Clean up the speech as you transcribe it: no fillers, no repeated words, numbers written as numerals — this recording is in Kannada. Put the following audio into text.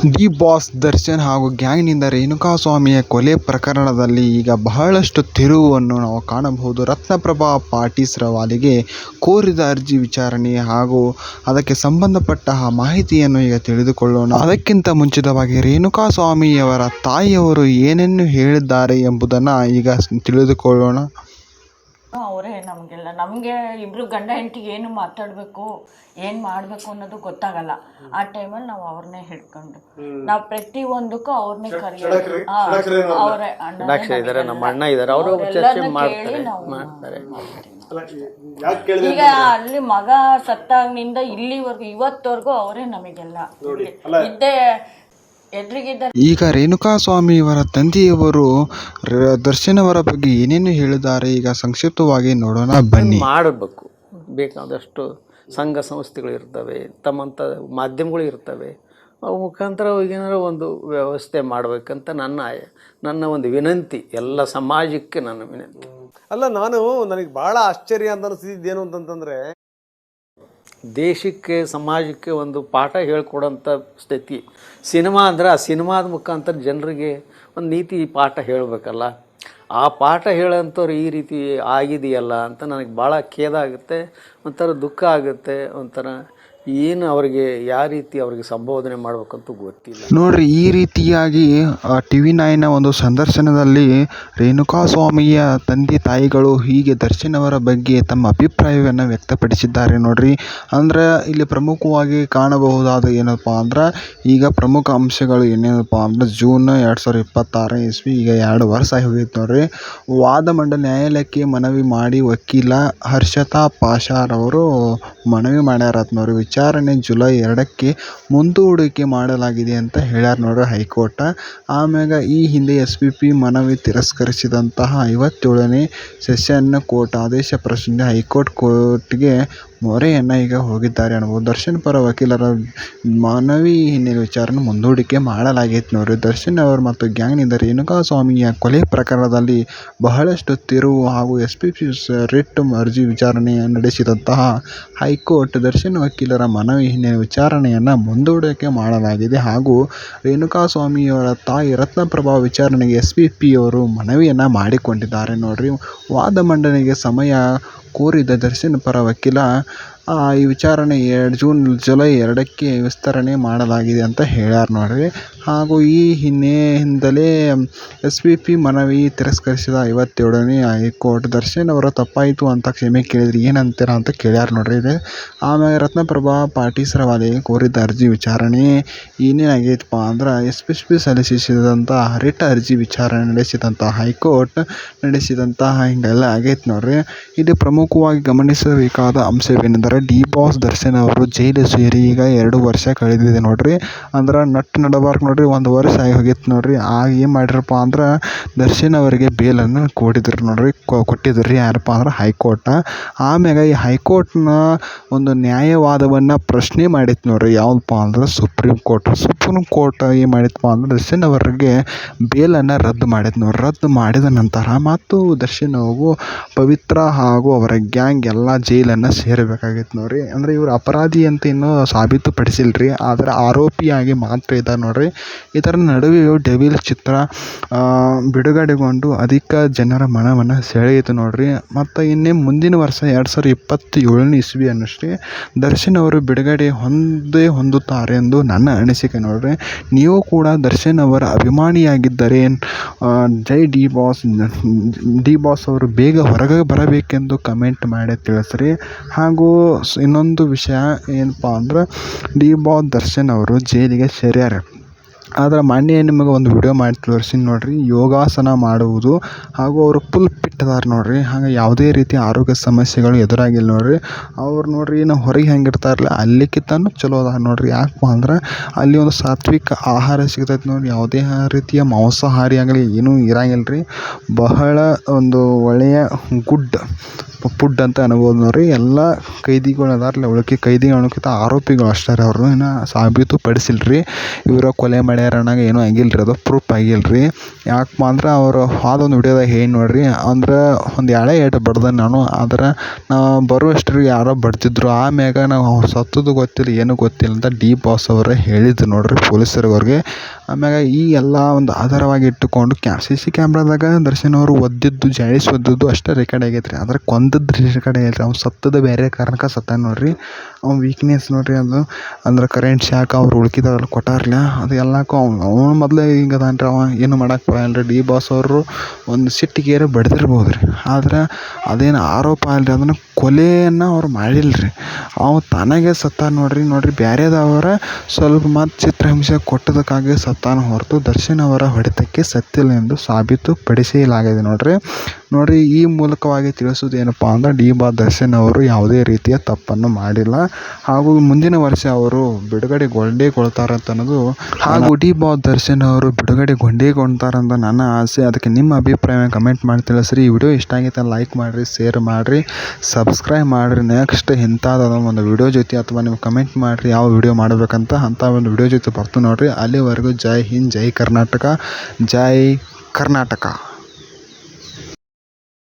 ಡಿ ಬಾಸ್ ದರ್ಶನ್ ಹಾಗೂ ಗ್ಯಾಂಗ್ನಿಂದ ರೇಣುಕಾಸ್ವಾಮಿಯ ಕೊಲೆ ಪ್ರಕರಣದಲ್ಲಿ ಈಗ ಬಹಳಷ್ಟು ತಿರುವನ್ನು ನಾವು ಕಾಣಬಹುದು. ರತ್ನಪ್ರಭಾ ಪಾಟೀಸ್ರವಾಲಿಗೆ ಕೋರಿದ ಅರ್ಜಿ ವಿಚಾರಣೆ ಹಾಗೂ ಅದಕ್ಕೆ ಸಂಬಂಧಪಟ್ಟ ಮಾಹಿತಿಯನ್ನು ಈಗ ತಿಳಿದುಕೊಳ್ಳೋಣ. ಅದಕ್ಕಿಂತ ಮುಂಚಿತವಾಗಿ ರೇಣುಕಾಸ್ವಾಮಿಯವರ ತಾಯಿಯವರು ಏನೇನು ಹೇಳಿದ್ದಾರೆ ಎಂಬುದನ್ನು ಈಗ ತಿಳಿದುಕೊಳ್ಳೋಣ. ಅವರೇ ನಮಗೆ ಇಬ್ರು ಗಂಡ ಹೆಂಡತಿಗೆ ಏನು ಮಾತಾಡಬೇಕು ಏನು ಮಾಡಬೇಕು ಅನ್ನೋದು ಗೊತ್ತಾಗಲ್ಲ. ಆ ಟೈಮಲ್ಲಿ ನಾವು ಅವ್ರನ್ನೇ ಹಿಡ್ಕೊಂಡು ನಾವು ಪ್ರತಿಯೊಂದಕ್ಕೂ ಅವ್ರನ್ನೇ ಕರೆಯೋದು. ಅವರೇ ನಮ್ಮ ಅಣ್ಣ ಇದ್ದಾರೆ, ಅವರು ಚರ್ಚೆ ಮಾಡ್ತಾರೆ. ಈಗ ಅಲ್ಲಿ ಮಗ ಸತ್ತಾಗಿನಿಂದ ಇಲ್ಲಿವರೆಗೂ ಇವತ್ತವರೆಗೂ ಅವರೇ ನಮಗೆಲ್ಲ ಇದ್ದೇ ಎದುರಿಗಿದ್ದ. ಈಗ ರೇಣುಕಾಸ್ವಾಮಿಯವರ ತಂದೆಯವರು ದರ್ಶನ್ ಅವರ ಬಗ್ಗೆ ಏನೇನು ಹೇಳಿದ್ದಾರೆ ಈಗ ಸಂಕ್ಷಿಪ್ತವಾಗಿ ನೋಡೋಣ ಬನ್ನಿ. ಮಾಡಬೇಕು, ಬೇಕಾದಷ್ಟು ಸಂಘ ಸಂಸ್ಥೆಗಳು ಇರ್ತವೆ, ತಮ್ಮಂಥ ಮಾಧ್ಯಮಗಳು ಇರ್ತವೆ, ಅವು ಮುಖಾಂತರ ಏನಾರು ಒಂದು ವ್ಯವಸ್ಥೆ ಮಾಡಬೇಕಂತ ನನ್ನ ಒಂದು ವಿನಂತಿ, ಎಲ್ಲ ಸಮಾಜಕ್ಕೆ ನನ್ನ ವಿನಂತಿ. ಅಲ್ಲ, ನನಗೆ ಭಾಳ ಆಶ್ಚರ್ಯ ಅಂತ ಅನಿಸಿದ್ದೇನು ಅಂತಂತಂದರೆ, ದೇಶಕ್ಕೆ ಸಮಾಜಕ್ಕೆ ಒಂದು ಪಾಠ ಹೇಳ್ಕೊಡೋಂಥ ಸ್ಥಿತಿ ಸಿನಿಮಾ ಅಂದರೆ, ಆ ಸಿನಿಮಾದ ಮುಖಾಂತರ ಜನರಿಗೆ ಒಂದು ನೀತಿ ಪಾಠ ಹೇಳಬೇಕಲ್ಲ. ಆ ಪಾಠ ಹೇಳೋಂಥವ್ರು ಈ ರೀತಿ ಆಗಿದೆಯಲ್ಲ ಅಂತ ನನಗೆ ಭಾಳ ಖೇದ ಆಗುತ್ತೆ, ಒಂಥರ ದುಃಖ ಆಗುತ್ತೆ. ಒಂಥರ ಏನು ಅವರಿಗೆ ಯಾವ ರೀತಿ ಅವರಿಗೆ ಸಂಬೋಧನೆ ಮಾಡಬೇಕಂತೂ ಗೊತ್ತಿಲ್ಲ. ನೋಡ್ರಿ, ಈ ರೀತಿಯಾಗಿ TV9 ಒಂದು ಸಂದರ್ಶನದಲ್ಲಿ ರೇಣುಕಾಸ್ವಾಮಿಯ ತಂದೆ ತಾಯಿಗಳು ಹೀಗೆ ದರ್ಶನ್ ಅವರ ಬಗ್ಗೆ ತಮ್ಮ ಅಭಿಪ್ರಾಯವನ್ನು ವ್ಯಕ್ತಪಡಿಸಿದ್ದಾರೆ. ನೋಡ್ರಿ, ಅಂದ್ರೆ ಇಲ್ಲಿ ಪ್ರಮುಖವಾಗಿ ಕಾಣಬಹುದಾದ ಏನಪ್ಪ ಅಂದ್ರೆ, ಈಗ ಪ್ರಮುಖ ಅಂಶಗಳು ಏನೇನಪ್ಪ ಅಂದ್ರೆ, ಜೂನ್ 2026 ಇಸ್ವಿ, ಈಗ 2 ವರ್ಷ ಹೋಗಿತ್ತು ನೋಡ್ರಿ. ವಾದ ಮಂಡನೆ ನ್ಯಾಯಾಲಯಕ್ಕೆ ಮನವಿ ಮಾಡಿ ವಕೀಲ ಹರ್ಷತಾ ಪಾಷಾರವರು ಮನವಿ ಮಾಡ್ಯಾರತ್ ನೋಡ್ರಿ. ವಿಚಾರಣೆ ಜುಲೈ 2ಕ್ಕೆ ಮುಂದೂಡಿಕೆ ಮಾಡಲಾಗಿದೆ ಅಂತ ಹೇಳ್ಯಾರ ನೋಡ್ರಿ ಹೈಕೋರ್ಟ್. ಆಮ್ಯಾಗ ಈ ಹಿಂದೆ SPP ಮನವಿ ತಿರಸ್ಕರಿಸಿದಂತಹ 57ನೇ ಸೆಷನ್ ಕೋರ್ಟ್ ಆದೇಶ ಪ್ರಶ್ನಿಸಿ ಹೈಕೋರ್ಟ್ ಕೋರ್ಟ್ಗೆ ಮೊರೆಯನ್ನು ಈಗ ಹೋಗಿದ್ದಾರೆ ಅನ್ನಬಹುದು. ದರ್ಶನ್ ಪರ ವಕೀಲರ ಮನವಿ ಹಿನ್ನೆಲೆ ವಿಚಾರಣೆ ಮುಂದೂಡಿಕೆ ಮಾಡಲಾಗಿತ್ತು ನೋಡ್ರಿ. ದರ್ಶನ್ ಅವರು ಮತ್ತು ಗ್ಯಾಂಗ್ನಿಂದ ರೇಣುಕಾಸ್ವಾಮಿಯ ಕೊಲೆ ಪ್ರಕರಣದಲ್ಲಿ ಬಹಳಷ್ಟು ತಿರುವು ಹಾಗೂ SPP ರಿಟ್ ಅರ್ಜಿ ವಿಚಾರಣೆ ನಡೆಸಿದಂತಹ ಹೈಕೋರ್ಟ್ ದರ್ಶನ್ ವಕೀಲರ ಮನವಿ ಹಿನ್ನೆಲೆ ವಿಚಾರಣೆಯನ್ನು ಮುಂದೂಡಿಕೆ ಮಾಡಲಾಗಿದೆ ಹಾಗೂ ರೇಣುಕಾಸ್ವಾಮಿಯವರ ತಾಯಿ ರತ್ನಪ್ರಭಾ ವಿಚಾರಣೆಗೆ SPPಯವರು ಮನವಿಯನ್ನು ಮಾಡಿಕೊಂಡಿದ್ದಾರೆ ನೋಡ್ರಿ. ವಾದ ಮಂಡನೆಗೆ ಸಮಯ ಕೋರಿದ ದರ್ಶನ್ ಪರ ವಕೀಲ ಈ ವಿಚಾರಣೆ ಜುಲೈ 2ಕ್ಕೆ ವಿಸ್ತರಣೆ ಮಾಡಲಾಗಿದೆ ಅಂತ ಹೇಳ್ಯಾರ ನೋಡ್ರಿ. ಹಾಗೂ ಈ ಹಿನ್ನೆಲೆ SPP ಮನವಿ ತಿರಸ್ಕರಿಸಿದ 57ನೇ ಹೈಕೋರ್ಟ್ ದರ್ಶನ್ ಅವರ ತಪ್ಪಾಯಿತು ಅಂತ ಕ್ಷಮೆ ಕೇಳಿದ್ರಿ ಏನಂತೀರ ಅಂತ ಕೇಳ್ಯಾರ ನೋಡ್ರಿ. ಇದೆ ಆಮೇಲೆ ರತ್ನಪ್ರಭಾ ಪಾಟೀಸ್ರವಾಲಿಗೆ ಕೋರಿದ ಅರ್ಜಿ ವಿಚಾರಣೆ ಏನೇನಾಗೈತಪ್ಪ ಅಂದ್ರೆ, SPP ಸಲ್ಲಿಸಿದಂತಹ ರಿಟ್ ಅರ್ಜಿ ವಿಚಾರಣೆ ನಡೆಸಿದಂಥ ಹೈಕೋರ್ಟ್ ನಡೆಸಿದಂತಹ ಹಿಂಗೆಲ್ಲ ಆಗೈತೆ ನೋಡ್ರಿ. ಇದು ಪ್ರಮುಖವಾಗಿ ಗಮನಿಸಬೇಕಾದ ಅಂಶವೇನೆಂದರೆ, ಡಿ ಬಾಸ್ ದರ್ಶನ್ ಅವರು ಜೈಲು ಸೇರಿ ಈಗ 2 ವರ್ಷ ಕಳೆದಿದೆ ನೋಡ್ರಿ. ಅಂದ್ರೆ ನಡಬಾರ್ಕ್ ನೋಡ್ರಿ, 1 ವರ್ಷ ಆಗಿ ಹೋಗಿತ್ತು ನೋಡ್ರಿ. ಆಗ ಏನು ಮಾಡಿರಪ್ಪ ಅಂದ್ರೆ, ದರ್ಶನ್ ಅವರಿಗೆ ಬೇಲನ್ನು ಕೊಟ್ಟಿದ್ರಿ ಯಾರಪ್ಪ ಅಂದ್ರೆ ಹೈಕೋರ್ಟ್. ಆಮ್ಯಾಗ ಈ ಹೈಕೋರ್ಟ್ನ ಒಂದು ನ್ಯಾಯವಾದವನ್ನು ಪ್ರಶ್ನೆ ಮಾಡಿತ್ತು ನೋಡ್ರಿ. ಯಾವುದಪ್ಪ ಅಂದ್ರೆ ಸುಪ್ರೀಂ ಕೋರ್ಟ್ ಏನು ಮಾಡಿತ್ತಪ್ಪ ಅಂದ್ರೆ, ದರ್ಶನ್ ಅವರಿಗೆ ಬೇಲನ್ನು ರದ್ದು ಮಾಡಿತ್ತು ನೋಡ್ರಿ. ರದ್ದು ಮಾಡಿದ ನಂತರ ಮತ್ತು ದರ್ಶನ್ ಅವರು ಪವಿತ್ರ ಹಾಗೂ ಅವರ ಗ್ಯಾಂಗ್ ಎಲ್ಲ ಜೈಲನ್ನು ಸೇರಬೇಕಾಗಿತ್ತು ನೋಡ್ರಿ. ಅಂದರೆ ಇವರು ಅಪರಾಧಿ ಅಂತ ಇನ್ನೂ ಸಾಬೀತುಪಡಿಸಿಲ್ರಿ, ಆದರೆ ಆರೋಪಿಯಾಗಿ ಮಾತ್ರ ಇದ್ದಾರೆ ನೋಡ್ರಿ. ಇದರ ನಡುವೆಯೂ ಡೆವಿಲ್ ಚಿತ್ರ ಬಿಡುಗಡೆಗೊಂಡು ಅಧಿಕ ಜನರ ಮನವನ್ನು ಸೆಳೆಯಿತು ನೋಡ್ರಿ. ಮತ್ತು ಇನ್ನೇ ಮುಂದಿನ ವರ್ಷ 2027ನೇ ಇಸ್ವಿ ಅನ್ನಷ್ಟೇ ದರ್ಶನ್ ಅವರು ಬಿಡುಗಡೆ ಹೊಂದುತ್ತಾರೆ ಎಂದು ನನ್ನ ಅನಿಸಿಕೆ ನೋಡ್ರಿ. ನೀವು ಕೂಡ ದರ್ಶನ್ ಅವರ ಅಭಿಮಾನಿಯಾಗಿದ್ದರೆ ಜೈ ಡಿ ಬಾಸ್ ಅವರು ಬೇಗ ಹೊರಗೆ ಬರಬೇಕೆಂದು ಕಮೆಂಟ್ ಮಾಡಿ ತಿಳಿಸ್ರಿ. ಹಾಗೂ ಇನ್ನೊಂದು ವಿಷಯ ಏನಪ್ಪ ಅಂದ್ರೆ, ಡಿ ಬಾಸ್ ದರ್ಶನ್ ಅವರು ಜೈಲಿಗೆ ಸೇರ್ಯಾರ. ಆದರೆ ಮೊನ್ನೆ ನಿಮಗೆ ಒಂದು ವಿಡಿಯೋ ಮಾಡಿ ತೋರಿಸಿನಿ ನೋಡ್ರಿ, ಯೋಗಾಸನ ಮಾಡುವುದು ಹಾಗೂ ಅವರು ಫುಲ್ ಫಿಟ್ ಅದಾರ ನೋಡ್ರಿ. ಹಾಗೆ ಯಾವುದೇ ರೀತಿ ಆರೋಗ್ಯ ಸಮಸ್ಯೆಗಳು ಎದುರಾಗಿಲ್ಲ ನೋಡ್ರಿ. ಅವ್ರು ನೋಡ್ರಿ ನಾವು ಹೊರಗೆ ಹೆಂಗಿರ್ತಾರಲ್ಲ ಅಲ್ಲಿಕ್ಕಿಂತನೂ ಚಲೋ ಅದ ನೋಡ್ರಿ. ಯಾಕಪ್ಪ ಅಂದ್ರೆ ಅಲ್ಲಿ ಒಂದು ಸಾತ್ವಿಕ ಆಹಾರ ಸಿಗ್ತೈತೆ ನೋಡ್ರಿ. ಯಾವುದೇ ರೀತಿಯ ಮಾಂಸಾಹಾರಿ ಆಗಲಿ ಏನೂ ಇರಂಗಿಲ್ಲ ರೀ. ಬಹಳ ಒಂದು ಒಳ್ಳೆಯ ಗುಡ್ ಫುಡ್ ಅಂತ ಅನ್ಬೋದು ನೋಡ್ರಿ. ಎಲ್ಲ ಕೈದಿಗಳು ಅದಾರಲ್ಲ, ಉಳಿಕೆ ಕೈದಿಗಳು ಅನ್ನೋಕ್ಕಿಂತ ಆರೋಪಿಗಳು ಅಷ್ಟೇ, ಅವ್ರನ್ನ ಸಾಬೀತು ಪಡಿಸಿಲ್ರಿ ಇವರು ಕೊಲೆ ಮಾಡಿ ಮಾಡ್ಯಾರನ್ನಾಗ ಏನೂ ಆಗಿಲ್ಲ ರೀ, ಅದು ಪ್ರೂಫ್ ಆಗಿಲ್ಲ ರೀ. ಯಾಕಪ್ಪ ಅಂದ್ರೆ ಅವರು ಅದೊಂದು ವಿಡಿಯೋದಾಗ ಏನು ನೋಡ್ರಿ, ಅಂದ್ರೆ ಒಂದು ಎಳೆ ಏಟು ಬಡ್ದೆ ನಾನು, ಆದ್ರೆ ನಾವು ಬರುವಷ್ಟ್ರಿಗೆ ಯಾರೋ ಬಡ್ತಿದ್ರು. ಆಮ್ಯಾಗ ನಾವು ಅವ್ರು ಸತ್ತದ್ದು ಗೊತ್ತಿಲ್ಲ, ಏನೂ ಗೊತ್ತಿಲ್ಲ ಅಂತ ಡಿ ಬಾಸ್ ಅವರೇ ಹೇಳಿದ್ರು ನೋಡ್ರಿ ಪೊಲೀಸರಿಗೆ. ಆಮ್ಯಾಗ ಈ ಎಲ್ಲ ಒಂದು ಆಧಾರವಾಗಿ ಇಟ್ಟುಕೊಂಡು CC ಕ್ಯಾಮ್ರಾದಾಗ ದರ್ಶನ್ ಅವರು ಒದ್ದಿದ್ದು ಅಷ್ಟೇ ರೆಕಾರ್ಡ್ ಆಗೈತೆ ರೀ. ಆದ್ರೆ ಕೊಂದದ್ದು ರೆಕಾರ್ಡ್ ಆಗೈತೆ ರೀ. ಅವ್ನು ಸತ್ತದ ಬೇರೆ ಕಾರಣಕ್ಕೆ ಸತ್ತಾನ ನೋಡ್ರಿ. ಅವ್ನ ವೀಕ್ನೆಸ್ ನೋಡ್ರಿ ಅದು, ಅಂದ್ರೆ ಕರೆಂಟ್ ಶಾಕ್ ಅವ್ರು ಉಳ್ಕಿದವೆಲ್ಲ ಕೊಟ್ಟಾರಲ್ಲ, ಅದು ಎಲ್ಲಕ್ಕೂ ಅವ್ನು ಮೊದಲೇ ಹಿಂಗೆ ಅದಾನ್ರಿ. ಅವ ಏನು ಮಾಡಕ್ಕೆ ಬರಲ್ಲ ರೀ. ಡಿ ಬಾಸ್ ಅವರು ಒಂದು ಸಿಟ್ಟಿಗೇರಿ ಬಡ್ದಿರ್ಬೋದು ರೀ, ಆದ್ರೆ ಅದೇನು ಆರೋಪ ಅಲ್ರಿ, ಅದನ್ನು ಕೊಲೆಯನ್ನು ಅವ್ರು ಮಾಡಿಲ್ಲ ರೀ. ಅವ್ನು ತಾನಾಗೆ ಸತ್ತಾನ ನೋಡ್ರಿ. ಬೇರೆದವರ ಸ್ವಲ್ಪ ಮತ್ತು ಚಿತ್ರಹಿಂಸೆ ಕೊಟ್ಟದಕ್ಕಾಗಿ ಸತ್ತಾನ ಹೊರತು ದರ್ಶನ್ ಅವರ ಹೊಡೆತಕ್ಕೆ ಸತ್ತಿಲ್ಲ ಎಂದು ಸಾಬೀತುಪಡಿಸಲಾಗಿದೆ ನೋಡ್ರಿ. ಈ ಮೂಲಕವಾಗಿ ತಿಳಿಸೋದು ಏನಪ್ಪ ಅಂದ್ರೆ ಡಿ ಬಾಸ್ ದರ್ಶನ್ ಅವರು ಯಾವುದೇ ರೀತಿಯ ತಪ್ಪನ್ನು ಮಾಡಿಲ್ಲ, ಹಾಗೂ ಮುಂದಿನ ವರ್ಷ ಅವರು ಬಿಡುಗಡೆಗೊಳ್ತಾರಂತ ಅನ್ನೋದು, ಹಾಗೂ ಡಿ ಬಾಸ್ ದರ್ಶನ್ ಅವರು ಬಿಡುಗಡೆಗೊಳ್ತಾರಂತ ನನ್ನ ಆಸೆ. ಅದಕ್ಕೆ ನಿಮ್ಮ ಅಭಿಪ್ರಾಯ ಕಮೆಂಟ್ ಮಾಡಿ ತಿಳಿಸ್ರಿ. ಈ ವಿಡಿಯೋ ಇಷ್ಟ ಆಗೈತೆ ಲೈಕ್ ಮಾಡಿರಿ, ಶೇರ್ ಮಾಡಿರಿ, ಸಬ್ಸ್ಕ್ರೈಬ್ ಮಾಡಿರಿ. ನೆಕ್ಸ್ಟ್ ಇಂಥದ್ದು ಒಂದು ವಿಡಿಯೋ ಜೊತೆ ಅಥವಾ ನೀವು ಕಮೆಂಟ್ ಮಾಡಿರಿ ಯಾವ ವಿಡಿಯೋ ಮಾಡಬೇಕಂತ, ಅಂಥ ಒಂದು ವಿಡಿಯೋ ಜೊತೆ ಬರ್ತು ನೋಡ್ರಿ. ಅಲ್ಲಿವರೆಗೂ ಜೈ ಹಿಂದ್, ಜೈ ಕರ್ನಾಟಕ, ಜೈ ಕರ್ನಾಟಕ.